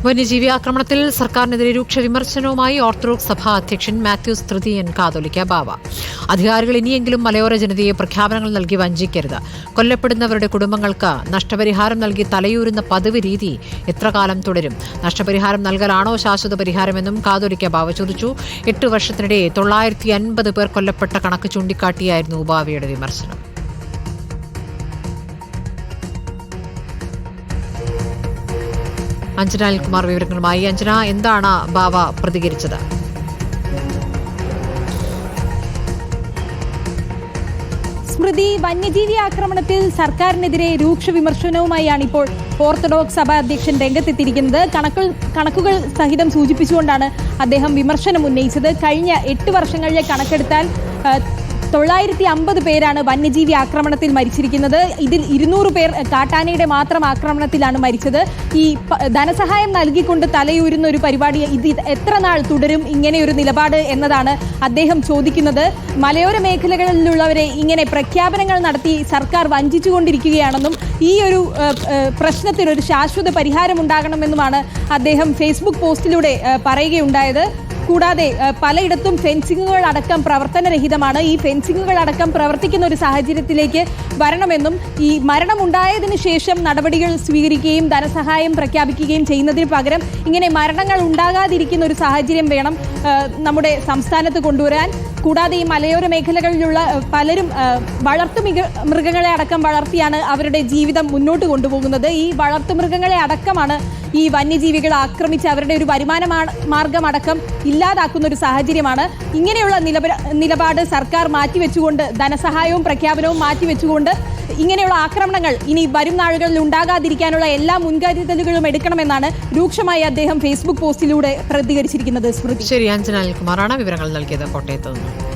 വന്യജീവി ആക്രമണത്തിൽ സർക്കാരിനെതിരെ രൂക്ഷ വിമർശനവുമായി ഓർത്തഡോക്സ് സഭാ അധ്യക്ഷൻ മാത്യൂസ് തൃതീയൻ കാതോലിക്ക ബാവ. അധികാരികൾ ഇനിയെങ്കിലും മലയോര ജനതയെ പ്രഖ്യാപനങ്ങൾ നൽകി വഞ്ചിക്കരുത്. കൊല്ലപ്പെടുന്നവരുടെ കുടുംബങ്ങൾക്ക് നഷ്ടപരിഹാരം നൽകി തലയൂരുന്ന പതിവ് രീതി എത്ര കാലം തുടരും? നഷ്ടപരിഹാരം നൽകലാണോ ശാശ്വത പരിഹാരമെന്നും കാതോലിക്ക ബാവ ചോദിച്ചു. 8 വർഷത്തിനിടെ 950 പേർ കൊല്ലപ്പെട്ട കണക്ക് ചൂണ്ടിക്കാട്ടിയായിരുന്നു ബാവയുടെ വിമർശനം. അഞ്ജന അനിൽകുമാർ വിവരങ്ങളുമായി. അഞ്ജന, എന്താണ് ബാവ പ്രതികരിച്ചത്? സ്മൃതി, വന്യജീവി ആക്രമണത്തിൽ സർക്കാരിനെതിരെ രൂക്ഷ വിമർശനവുമായാണ് ഇപ്പോൾ ഓർത്തഡോക്സ് സഭാ അധ്യക്ഷൻ രംഗത്തെത്തിയിരിക്കുന്നത്. കണക്കുകൾ സഹിതം സൂചിപ്പിച്ചുകൊണ്ടാണ് അദ്ദേഹം വിമർശനം ഉന്നയിച്ചത്. കഴിഞ്ഞ 8 വർഷങ്ങളിലെ കണക്കെടുത്താൽ 950 പേരാണ് വന്യജീവി ആക്രമണത്തിൽ മരിച്ചിരിക്കുന്നത്. ഇതിൽ 200 പേർ കാട്ടാനയുടെ മാത്രം ആക്രമണത്തിലാണ് മരിച്ചത്. ഈ ധനസഹായം നൽകിക്കൊണ്ട് തലയൂരുന്ന ഒരു പരിപാടി ഇത് എത്ര നാൾ തുടരും? ഇങ്ങനെയൊരു നിലപാട് എന്നതാണ് അദ്ദേഹം ചോദിക്കുന്നത്. മലയോര മേഖലകളിലുള്ളവരെ ഇങ്ങനെ പ്രഖ്യാപനങ്ങൾ നടത്തി സർക്കാർ വഞ്ചിച്ചുകൊണ്ടിരിക്കുകയാണെന്നും ഈ ഒരു പ്രശ്നത്തിനൊരു ശാശ്വത പരിഹാരം ഉണ്ടാകണമെന്നുമാണ് അദ്ദേഹം ഫേസ്ബുക്ക് പോസ്റ്റിലൂടെ പറയുകയുണ്ടായത്. കൂടാതെ പലയിടത്തും ഫെൻസിങ്ങുകൾ അടക്കം പ്രവർത്തനരഹിതമാണ്. ഈ ഫെൻസിങ്ങുകൾ അടക്കം പ്രവർത്തിക്കുന്ന ഒരു സാഹചര്യത്തിലേക്ക് വരണമെന്നും ഈ മരണമുണ്ടായതിനു ശേഷം നടപടികൾ സ്വീകരിക്കുകയും ധനസഹായം പ്രഖ്യാപിക്കുകയും ചെയ്യുന്നതിന് പകരം ഇങ്ങനെ മരണങ്ങൾ ഉണ്ടാകാതിരിക്കുന്ന ഒരു സാഹചര്യം വേണം നമ്മുടെ സംസ്ഥാനത്ത് കൊണ്ടുവരാൻ. കൂടാതെ ഈ മലയോര മേഖലകളിലുള്ള പലരും മൃഗങ്ങളെ അടക്കം വളർത്തിയാണ് അവരുടെ ജീവിതം മുന്നോട്ട് കൊണ്ടുപോകുന്നത്. ഈ വളർത്തുമൃഗങ്ങളെ അടക്കമാണ് ഈ വന്യജീവികൾ ആക്രമിച്ച് അവരുടെ ഒരു വരുമാന മാർഗമടക്കം ഇല്ലാതാക്കുന്ന ഒരു സാഹചര്യമാണ്. ഇങ്ങനെയുള്ള നിലപാട് സർക്കാർ മാറ്റിവെച്ചുകൊണ്ട്, ധനസഹായവും പ്രഖ്യാപനവും മാറ്റിവെച്ചുകൊണ്ട് ഇങ്ങനെയുള്ള ആക്രമണങ്ങൾ ഇനി വരും നാളുകളിൽ ഉണ്ടാകാതിരിക്കാനുള്ള എല്ലാ മുൻകരുതലുകളും എടുക്കണമെന്നാണ് രൂക്ഷമായി അദ്ദേഹം ഫേസ്ബുക്ക് പോസ്റ്റിലൂടെ പ്രതികരിച്ചിരിക്കുന്നത്. ശരി, അഞ്ജന അനിൽകുമാറാണ് വിവരങ്ങൾ നൽകിയത് കോട്ടയത്ത് നിന്ന്.